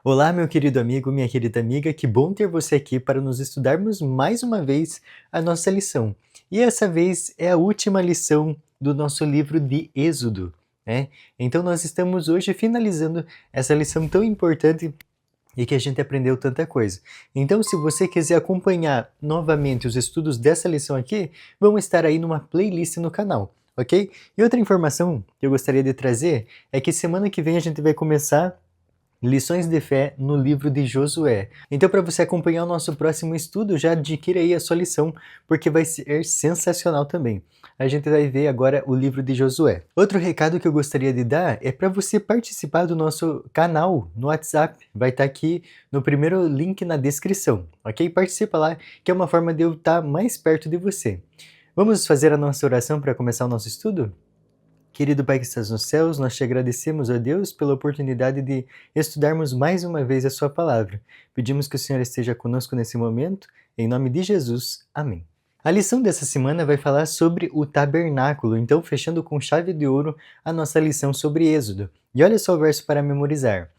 Olá, meu querido amigo, minha querida amiga, que bom ter você aqui para nos estudarmos mais uma vez a nossa lição. E essa vez é a última lição do nosso livro de Êxodo, né? Então nós estamos hoje finalizando essa lição tão importante e que a gente aprendeu tanta coisa. Então, se você quiser acompanhar novamente os estudos dessa lição aqui, vão estar aí numa playlist no canal, ok? E outra informação que eu gostaria de trazer é que semana que vem a gente vai começar Lições de Fé no livro de Josué. Então, para você acompanhar o nosso próximo estudo, já adquira aí a sua lição, porque vai ser sensacional também. A gente vai ver agora o livro de Josué. Outro recado que eu gostaria de dar é para você participar do nosso canal no WhatsApp. Vai estar aqui no primeiro link na descrição, ok? Participa lá, que é uma forma de eu estar mais perto de você. Vamos fazer a nossa oração para começar o nosso estudo? Querido Pai que estás nos céus, nós te agradecemos, ó Deus, pela oportunidade de estudarmos mais uma vez a Sua palavra. Pedimos que o Senhor esteja conosco nesse momento, em nome de Jesus. Amém. A lição dessa semana vai falar sobre o tabernáculo, então fechando com chave de ouro a nossa lição sobre Êxodo. E olha só o verso para memorizar.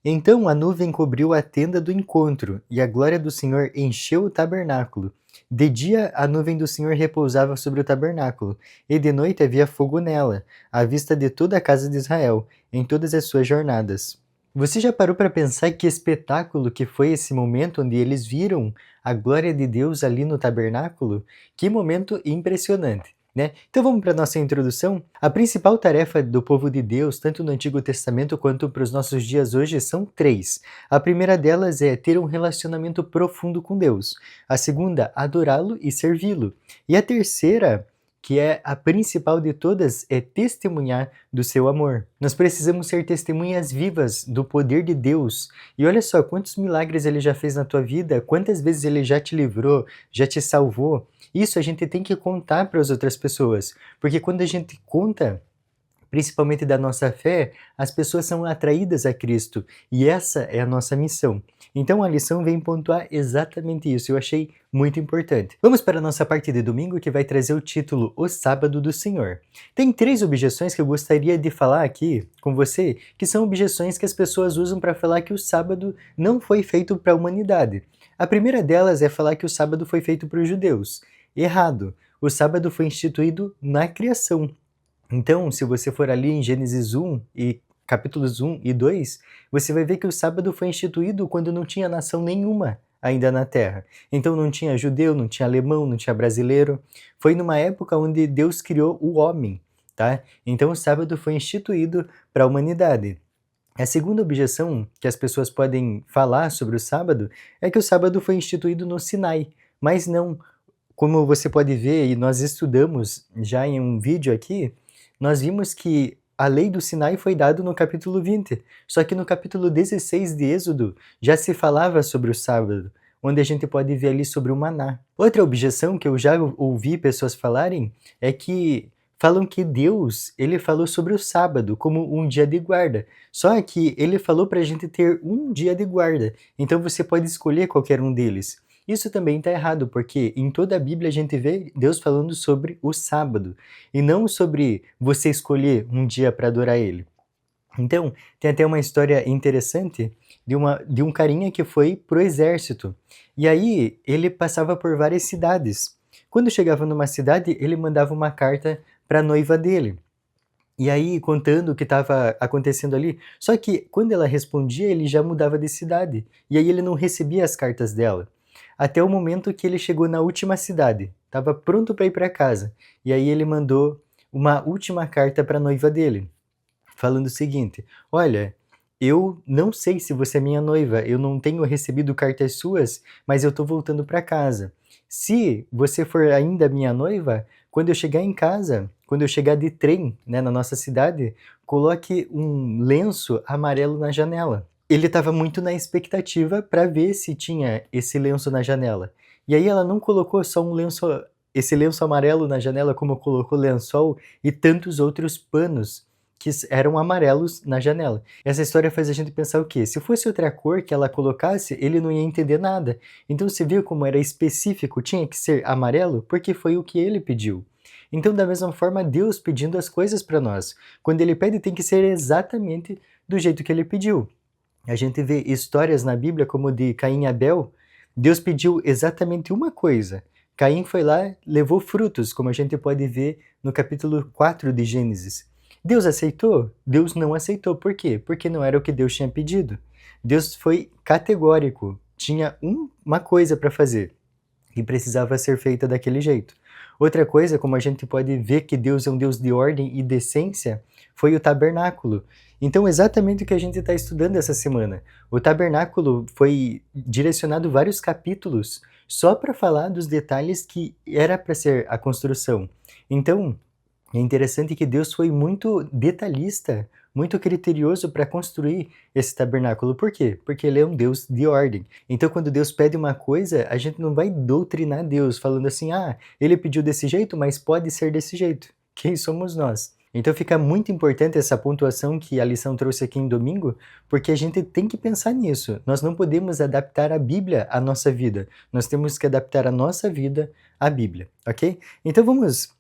Então a nuvem cobriu a tenda do encontro, e a glória do Senhor encheu o tabernáculo. De dia a nuvem do Senhor repousava sobre o tabernáculo, e de noite havia fogo nela, à vista de toda a casa de Israel, em todas as suas jornadas. Você já parou para pensar que espetáculo que foi esse momento onde eles viram a glória de Deus ali no tabernáculo? Que momento impressionante! Né? Então vamos para a nossa introdução. A principal tarefa do povo de Deus, tanto no Antigo Testamento quanto para os nossos dias hoje, são três. A primeira delas é ter um relacionamento profundo com Deus. A segunda, adorá-lo e servi-lo. E a terceira, que é a principal de todas, é testemunhar do seu amor. Nós precisamos ser testemunhas vivas do poder de Deus. E olha só quantos milagres ele já fez na tua vida, quantas vezes ele já te livrou, já te salvou. Isso a gente tem que contar para as outras pessoas, porque quando a gente conta, principalmente da nossa fé, as pessoas são atraídas a Cristo, e essa é a nossa missão. Então a lição vem pontuar exatamente isso, eu achei muito importante. Vamos para a nossa parte de domingo, que vai trazer o título O Sábado do Senhor. Tem três objeções que eu gostaria de falar aqui com você, que são objeções que as pessoas usam para falar que o sábado não foi feito para a humanidade. A primeira delas é falar que o sábado foi feito para os judeus. Errado. O sábado foi instituído na criação. Então, se você for ali em Gênesis 1 e capítulos 1 e 2, você vai ver que o sábado foi instituído quando não tinha nação nenhuma ainda na Terra. Então não tinha judeu, não tinha alemão, não tinha brasileiro. Foi numa época onde Deus criou o homem, tá? Então o sábado foi instituído para a humanidade. A segunda objeção que as pessoas podem falar sobre o sábado é que o sábado foi instituído no Sinai, mas não. Como você pode ver, e nós estudamos já em um vídeo aqui, nós vimos que a lei do Sinai foi dada no capítulo 20, só que no capítulo 16 de Êxodo já se falava sobre o sábado, onde a gente pode ver ali sobre o maná. Outra objeção que eu já ouvi pessoas falarem é que falam que Deus, ele falou sobre o sábado como um dia de guarda, só que ele falou para a gente ter um dia de guarda, então você pode escolher qualquer um deles. Isso também está errado, porque em toda a Bíblia a gente vê Deus falando sobre o sábado, e não sobre você escolher um dia para adorar Ele. Então, tem até uma história interessante de um carinha que foi pro exército, e aí ele passava por várias cidades. Quando chegava numa cidade, ele mandava uma carta para a noiva dele. E aí, contando o que estava acontecendo ali, só que quando ela respondia, ele já mudava de cidade, e aí ele não recebia as cartas dela. Até o momento que ele chegou na última cidade, estava pronto para ir para casa, e aí ele mandou uma última carta para a noiva dele, falando o seguinte: olha, eu não sei se você é minha noiva, eu não tenho recebido cartas suas, mas eu estou voltando para casa. Se você for ainda minha noiva, quando eu chegar em casa, quando eu chegar de trem, né, na nossa cidade, coloque um lenço amarelo na janela. Ele estava muito na expectativa para ver se tinha esse lenço na janela. E aí ela não colocou só esse lenço amarelo na janela, como colocou lençol e tantos outros panos que eram amarelos na janela. Essa história faz a gente pensar o quê? Se fosse outra cor que ela colocasse, ele não ia entender nada. Então você viu como era específico, tinha que ser amarelo, porque foi o que ele pediu. Então, da mesma forma, Deus pedindo as coisas para nós. Quando ele pede, tem que ser exatamente do jeito que ele pediu. a gente vê histórias na Bíblia como de Caim e Abel, Deus pediu exatamente uma coisa. Caim foi lá, levou frutos, como a gente pode ver no capítulo 4 de Gênesis. Deus aceitou? Deus não aceitou. Por quê? Porque não era o que Deus tinha pedido. Deus foi categórico, tinha uma coisa para fazer e precisava ser feita daquele jeito. Outra coisa, como a gente pode ver que Deus é um Deus de ordem e decência, foi o tabernáculo. Então, exatamente o que a gente está estudando essa semana. O tabernáculo foi direcionado vários capítulos só para falar dos detalhes que era para ser a construção. Então, é interessante que Deus foi muito detalhista, muito criterioso para construir esse tabernáculo. Por quê? Porque ele é um Deus de ordem. Então, quando Deus pede uma coisa, a gente não vai doutrinar Deus falando assim, ele pediu desse jeito, mas pode ser desse jeito. Quem somos nós? Então fica muito importante essa pontuação que a lição trouxe aqui em domingo, porque a gente tem que pensar nisso. Nós não podemos adaptar a Bíblia à nossa vida. Nós temos que adaptar a nossa vida à Bíblia, ok? Então vamos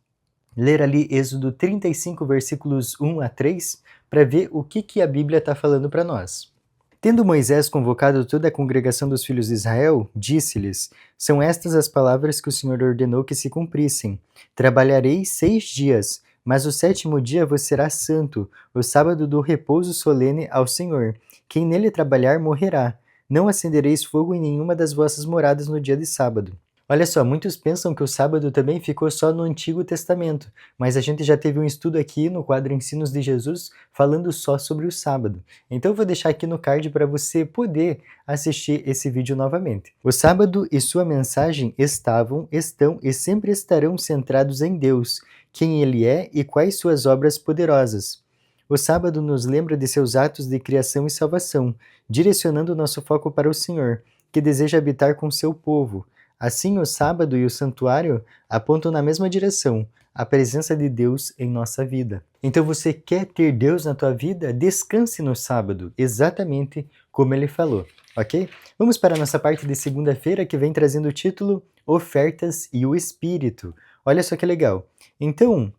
ler ali Êxodo 35, versículos 1 a 3, para ver o que a Bíblia está falando para nós. Tendo Moisés convocado toda a congregação dos filhos de Israel, disse-lhes: São estas as palavras que o Senhor ordenou que se cumprissem. Trabalhareis 6 dias, mas o 7º dia vos será santo, o sábado do repouso solene ao Senhor. Quem nele trabalhar morrerá. Não acendereis fogo em nenhuma das vossas moradas no dia de sábado. Olha só, muitos pensam que o sábado também ficou só no Antigo Testamento, mas a gente já teve um estudo aqui no quadro Ensinos de Jesus falando só sobre o sábado. Então eu vou deixar aqui no card para você poder assistir esse vídeo novamente. O sábado e sua mensagem estavam, estão e sempre estarão centrados em Deus, quem Ele é e quais suas obras poderosas. O sábado nos lembra de seus atos de criação e salvação, direcionando nosso foco para o Senhor, que deseja habitar com seu povo. Assim, o sábado e o santuário apontam na mesma direção, a presença de Deus em nossa vida. Então, você quer ter Deus na tua vida? Descanse no sábado, exatamente como ele falou, ok? Vamos para a nossa parte de segunda-feira, que vem trazendo o título Ofertas e o Espírito. Olha só que legal. Então,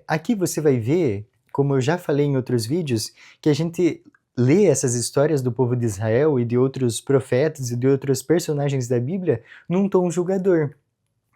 aqui você vai ver, como eu já falei em outros vídeos, que a gente lê essas histórias do povo de Israel e de outros profetas e de outros personagens da Bíblia num tom julgador.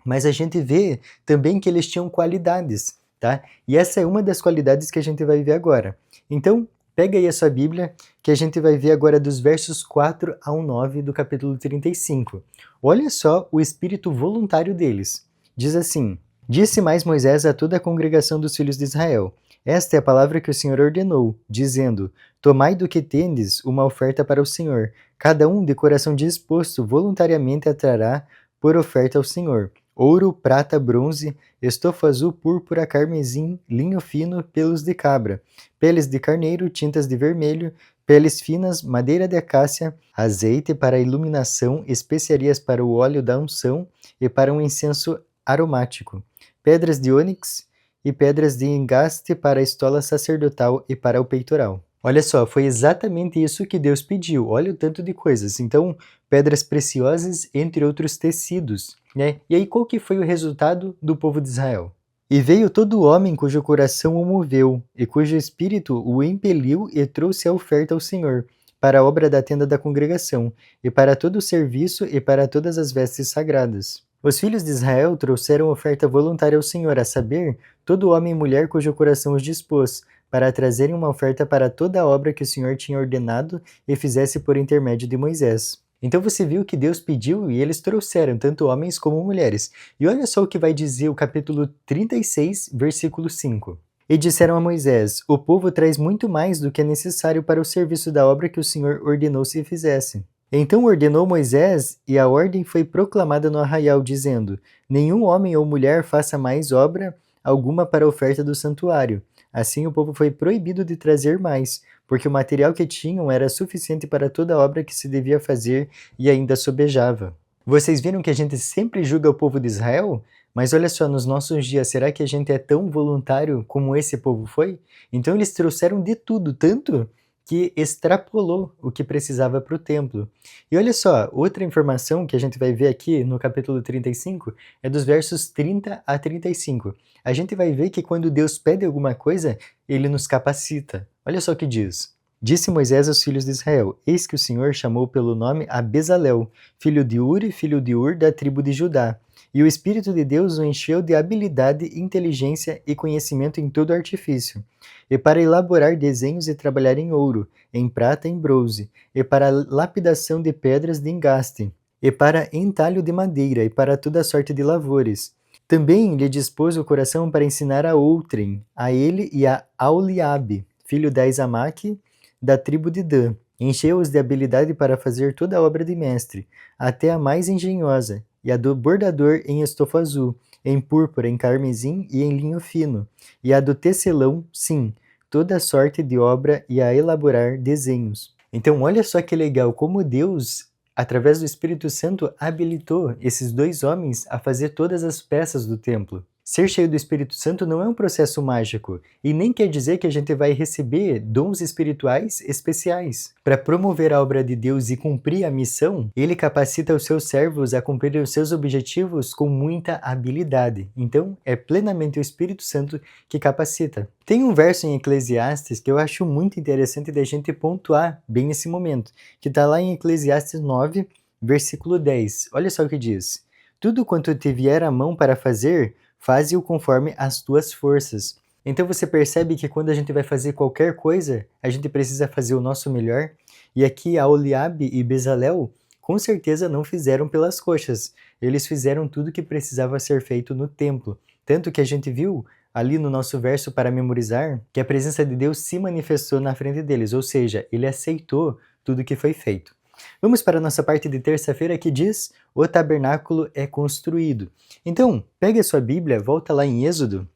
Mas a gente vê também que eles tinham qualidades, tá? E essa é uma das qualidades que a gente vai ver agora. Então, pega aí a sua Bíblia, que a gente vai ver agora dos versos 4 ao 9 do capítulo 35. Olha só o espírito voluntário deles. Diz assim: Disse mais Moisés a toda a congregação dos filhos de Israel: Esta é a palavra que o Senhor ordenou, dizendo: Tomai do que tendes uma oferta para o Senhor. Cada um de coração disposto voluntariamente a trará por oferta ao Senhor: ouro, prata, bronze, estofa azul, púrpura, carmesim, linho fino, pelos de cabra, peles de carneiro, tintas de vermelho, peles finas, madeira de acácia, azeite para a iluminação, especiarias para o óleo da unção e para um incenso aromático, pedras de ônix e pedras de engaste para a estola sacerdotal e para o peitoral. Olha só, foi exatamente isso que Deus pediu. Olha o tanto de coisas. Então, pedras preciosas, entre outros tecidos, né? E aí, qual que foi o resultado do povo de Israel? E veio todo homem cujo coração o moveu, e cujo espírito o impeliu e trouxe a oferta ao Senhor, para a obra da tenda da congregação, e para todo o serviço e para todas as vestes sagradas. Os filhos de Israel trouxeram oferta voluntária ao Senhor, a saber, todo homem e mulher cujo coração os dispôs, para trazerem uma oferta para toda a obra que o Senhor tinha ordenado e fizesse por intermédio de Moisés. Então você viu que Deus pediu e eles trouxeram, tanto homens como mulheres. E olha só o que vai dizer o capítulo 36, versículo 5. E disseram a Moisés: O povo traz muito mais do que é necessário para o serviço da obra que o Senhor ordenou se fizesse. Então ordenou Moisés, e a ordem foi proclamada no arraial, dizendo: Nenhum homem ou mulher faça mais obra alguma para a oferta do santuário. Assim o povo foi proibido de trazer mais, porque o material que tinham era suficiente para toda a obra que se devia fazer e ainda sobejava. Vocês viram que a gente sempre julga o povo de Israel? Mas olha só, nos nossos dias, será que a gente é tão voluntário como esse povo foi? Então eles trouxeram de tudo, tanto que extrapolou o que precisava para o templo. E olha só, outra informação que a gente vai ver aqui no capítulo 35 é dos versos 30 a 35. A gente vai ver que quando Deus pede alguma coisa, ele nos capacita. Olha só o que diz. Disse Moisés aos filhos de Israel: Eis que o Senhor chamou pelo nome a Bezalel, filho de Uri, filho de Ur, da tribo de Judá. E o Espírito de Deus o encheu de habilidade, inteligência e conhecimento em todo artifício, e para elaborar desenhos e trabalhar em ouro, em prata e em bronze, e para lapidação de pedras de engaste, e para entalho de madeira, e para toda sorte de lavores. Também lhe dispôs o coração para ensinar a outrem, a ele e a Auliabe, filho de Aizamaque, da tribo de Dan. Encheu-os de habilidade para fazer toda a obra de mestre, até a mais engenhosa, e a do bordador em estofo azul, em púrpura, em carmesim e em linho fino, e a do tecelão, sim, toda sorte de obra e a elaborar desenhos. Então, olha só que legal como Deus, através do Espírito Santo, habilitou esses dois homens a fazer todas as peças do templo. Ser cheio do Espírito Santo não é um processo mágico e nem quer dizer que a gente vai receber dons espirituais especiais. Para promover a obra de Deus e cumprir a missão, ele capacita os seus servos a cumprir os seus objetivos com muita habilidade. Então, é plenamente o Espírito Santo que capacita. Tem um verso em Eclesiastes que eu acho muito interessante da gente pontuar bem nesse momento, que está lá em Eclesiastes 9, versículo 10. Olha só o que diz: Tudo quanto te vier a mão para fazer, faze-o conforme as tuas forças. Então você percebe que quando a gente vai fazer qualquer coisa, a gente precisa fazer o nosso melhor. E aqui Aholiabe e Bezalel com certeza não fizeram pelas coxas. Eles fizeram tudo que precisava ser feito no templo. Tanto que a gente viu ali no nosso verso para memorizar que a presença de Deus se manifestou na frente deles, ou seja, ele aceitou tudo que foi feito. Vamos para a nossa parte de terça-feira que diz: o tabernáculo é construído. Então, pegue a sua Bíblia, volta lá em Êxodo,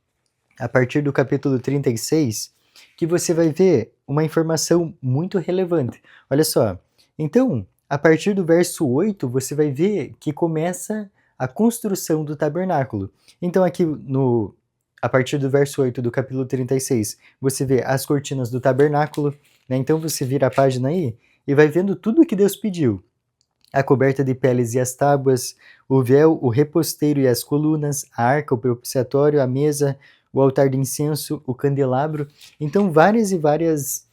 a partir do capítulo 36, que você vai ver uma informação muito relevante. Olha só, então, a partir do verso 8, você vai ver que começa a construção do tabernáculo. Então, aqui a partir do verso 8 do capítulo 36, você vê as cortinas do tabernáculo, né? Então você vira a página aí e vai vendo tudo o que Deus pediu. A coberta de peles e as tábuas, o véu, o reposteiro e as colunas, a arca, o propiciatório, a mesa, o altar de incenso, o candelabro. Então, várias e várias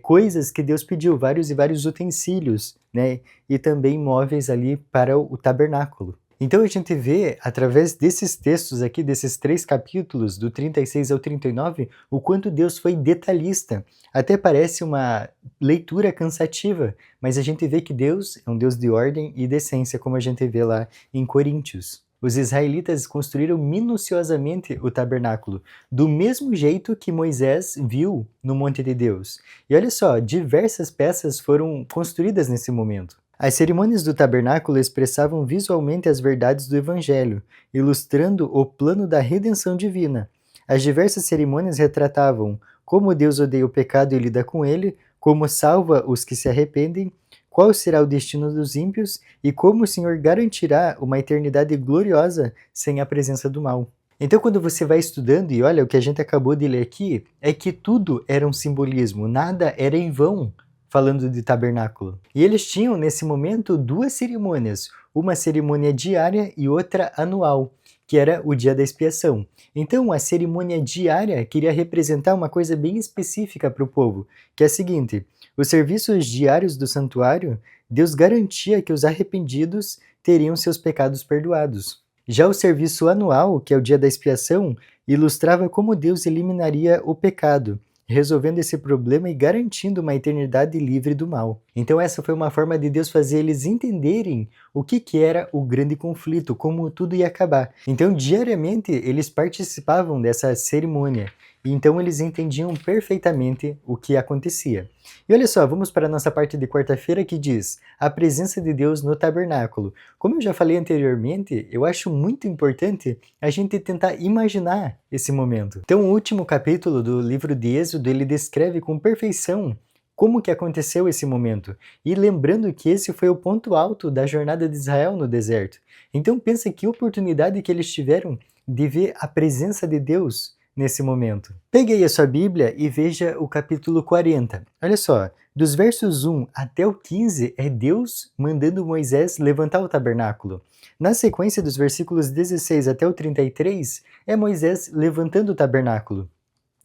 coisas que Deus pediu, vários e vários utensílios, né? E também móveis ali para o tabernáculo. Então a gente vê, através desses textos aqui, desses 3 capítulos, do 36 ao 39, o quanto Deus foi detalhista. Até parece uma leitura cansativa, mas a gente vê que Deus é um Deus de ordem e decência, como a gente vê lá em Coríntios. Os israelitas construíram minuciosamente o tabernáculo, do mesmo jeito que Moisés viu no Monte de Deus. E olha só, diversas peças foram construídas nesse momento. As cerimônias do tabernáculo expressavam visualmente as verdades do Evangelho, ilustrando o plano da redenção divina. As diversas cerimônias retratavam como Deus odeia o pecado e lida com ele, como salva os que se arrependem, qual será o destino dos ímpios e como o Senhor garantirá uma eternidade gloriosa sem a presença do mal. Então, quando você vai estudando, e olha, o que a gente acabou de ler aqui, é que tudo era um simbolismo, nada era em vão, falando de tabernáculo. E eles tinham, nesse momento, 2 cerimônias, uma cerimônia diária e outra anual, que era o dia da expiação. Então, a cerimônia diária queria representar uma coisa bem específica para o povo, que é a seguinte: os serviços diários do santuário, Deus garantia que os arrependidos teriam seus pecados perdoados. Já o serviço anual, que é o dia da expiação, ilustrava como Deus eliminaria o pecado, resolvendo esse problema e garantindo uma eternidade livre do mal. Então essa foi uma forma de Deus fazer eles entenderem o que era o grande conflito, como tudo ia acabar. Então diariamente eles participavam dessa cerimônia, e então eles entendiam perfeitamente o que acontecia. E olha só, vamos para a nossa parte de quarta-feira que diz: a presença de Deus no tabernáculo. Como eu já falei anteriormente, eu acho muito importante a gente tentar imaginar esse momento. Então o último capítulo do livro de Êxodo, ele descreve com perfeição como que aconteceu esse momento. E lembrando que esse foi o ponto alto da jornada de Israel no deserto. Então pensa que oportunidade que eles tiveram de ver a presença de Deus nesse momento. Pegue aí a sua Bíblia e veja o capítulo 40. Olha só, dos versos 1 até o 15 é Deus mandando Moisés levantar o tabernáculo. Na sequência dos versículos 16 até o 33 é Moisés levantando o tabernáculo.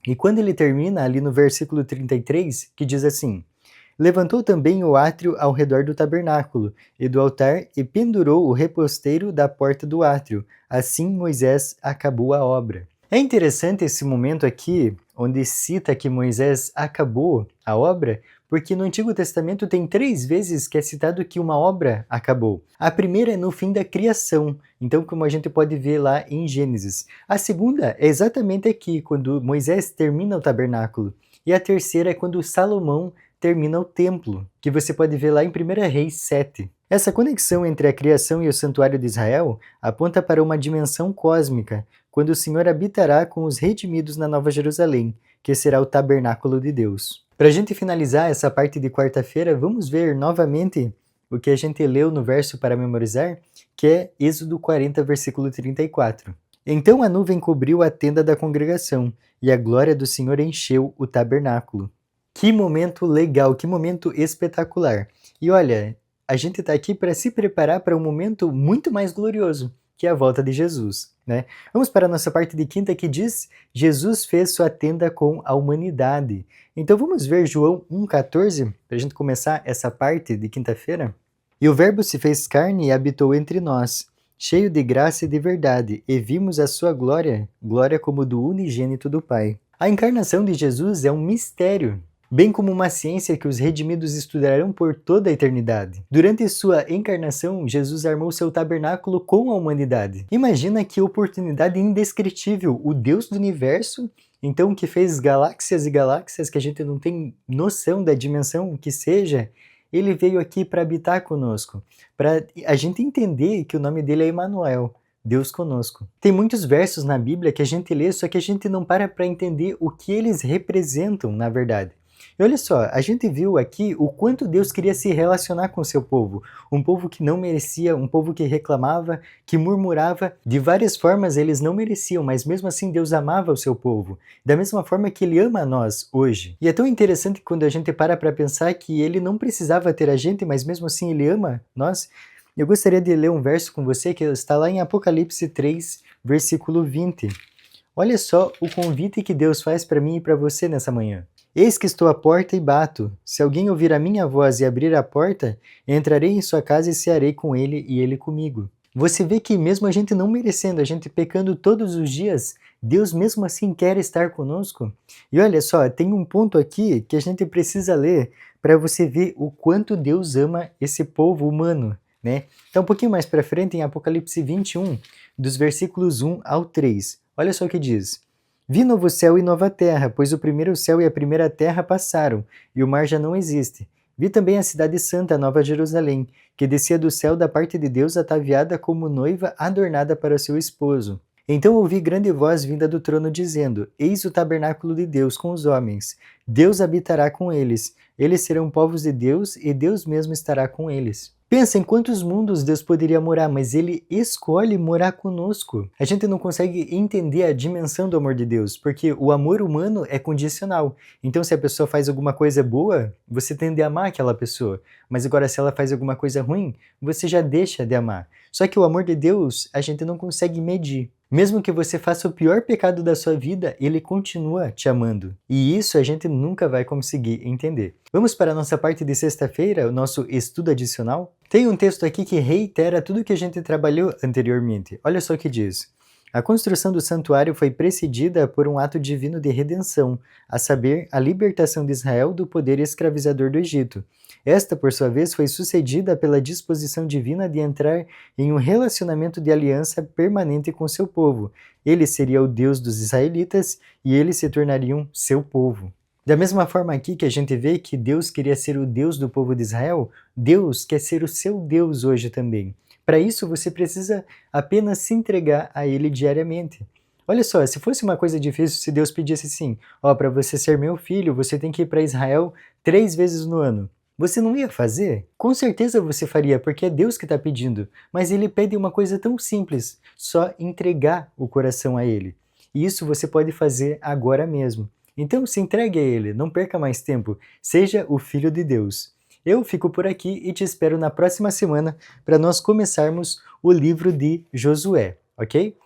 E quando ele termina ali no versículo 33, que diz assim: Levantou também o átrio ao redor do tabernáculo e do altar e pendurou o reposteiro da porta do átrio. Assim Moisés acabou a obra. É interessante esse momento aqui, onde cita que Moisés acabou a obra, porque no Antigo Testamento tem 3 vezes que é citado que uma obra acabou. A primeira é no fim da criação, então como a gente pode ver lá em Gênesis. A segunda é exatamente aqui, quando Moisés termina o tabernáculo. E a terceira é quando Salomão termina o templo, que você pode ver lá em 1 Reis 7. Essa conexão entre a criação e o santuário de Israel aponta para uma dimensão cósmica, quando o Senhor habitará com os redimidos na Nova Jerusalém, que será o tabernáculo de Deus. Para a gente finalizar essa parte de quarta-feira, vamos ver novamente o que a gente leu no verso para memorizar, que é Êxodo 40, versículo 34. Então a nuvem cobriu a tenda da congregação, e a glória do Senhor encheu o tabernáculo. Que momento legal, que momento espetacular. E olha, a gente está aqui para se preparar para um momento muito mais glorioso, que é a volta de Jesus, né? Vamos para a nossa parte de quinta que diz: Jesus fez sua tenda com a humanidade. Então vamos ver João 1,14, para a gente começar essa parte de quinta-feira? E o Verbo se fez carne e habitou entre nós, cheio de graça e de verdade, e vimos a sua glória, glória como do unigênito do Pai. A encarnação de Jesus é um mistério, bem como uma ciência que os redimidos estudarão por toda a eternidade. Durante sua encarnação, Jesus armou seu tabernáculo com a humanidade. Imagina que oportunidade indescritível, o Deus do universo, então que fez galáxias e galáxias que a gente não tem noção da dimensão que seja, ele veio aqui para habitar conosco, para a gente entender que o nome dele é Emanuel, Deus conosco. Tem muitos versos na Bíblia que a gente lê, só que a gente não para entender o que eles representam, na verdade. E olha só, a gente viu aqui o quanto Deus queria se relacionar com o seu povo. Um povo que não merecia, um povo que reclamava, que murmurava. De várias formas eles não mereciam, mas mesmo assim Deus amava o seu povo. Da mesma forma que Ele ama a nós hoje. E é tão interessante quando a gente para pensar que Ele não precisava ter a gente, mas mesmo assim Ele ama nós. Eu gostaria de ler um verso com você que está lá em Apocalipse 3, versículo 20. Olha só o convite que Deus faz para mim e para você nessa manhã. Eis que estou à porta e bato. Se alguém ouvir a minha voz e abrir a porta, entrarei em sua casa e cearei com ele e ele comigo. Você vê que mesmo a gente não merecendo, a gente pecando todos os dias, Deus mesmo assim quer estar conosco. E olha só, tem um ponto aqui que a gente precisa ler para você ver o quanto Deus ama esse povo humano, né? Então um pouquinho mais para frente, em Apocalipse 21, dos versículos 1 ao 3. Olha só o que diz. Vi novo céu e nova terra, pois o primeiro céu e a primeira terra passaram, e o mar já não existe. Vi também a cidade santa, a Nova Jerusalém, que descia do céu da parte de Deus ataviada como noiva adornada para o seu esposo. Então ouvi grande voz vinda do trono dizendo: Eis o tabernáculo de Deus com os homens. Deus habitará com eles. Eles serão povos de Deus e Deus mesmo estará com eles. Pensa em quantos mundos Deus poderia morar, mas Ele escolhe morar conosco. A gente não consegue entender a dimensão do amor de Deus, porque o amor humano é condicional. Então, se a pessoa faz alguma coisa boa, você tende a amar aquela pessoa. Mas agora, se ela faz alguma coisa ruim, você já deixa de amar. Só que o amor de Deus, a gente não consegue medir. Mesmo que você faça o pior pecado da sua vida, Ele continua te amando. E isso a gente nunca vai conseguir entender. Vamos para a nossa parte de sexta-feira, o nosso estudo adicional? Tem um texto aqui que reitera tudo que a gente trabalhou anteriormente. Olha só o que diz. A construção do santuário foi precedida por um ato divino de redenção, a saber, a libertação de Israel do poder escravizador do Egito. Esta, por sua vez, foi sucedida pela disposição divina de entrar em um relacionamento de aliança permanente com seu povo. Ele seria o Deus dos israelitas e eles se tornariam seu povo. Da mesma forma aqui que a gente vê que Deus queria ser o Deus do povo de Israel, Deus quer ser o seu Deus hoje também. Para isso, você precisa apenas se entregar a Ele diariamente. Olha só, se fosse uma coisa difícil, se Deus pedisse assim, para você ser meu filho, você tem que ir para Israel 3 vezes no ano. Você não ia fazer? Com certeza você faria, porque é Deus que está pedindo. Mas Ele pede uma coisa tão simples, só entregar o coração a Ele. E isso você pode fazer agora mesmo. Então se entregue a Ele, não perca mais tempo, seja o Filho de Deus. Eu fico por aqui e te espero na próxima semana para nós começarmos o livro de Josué, ok?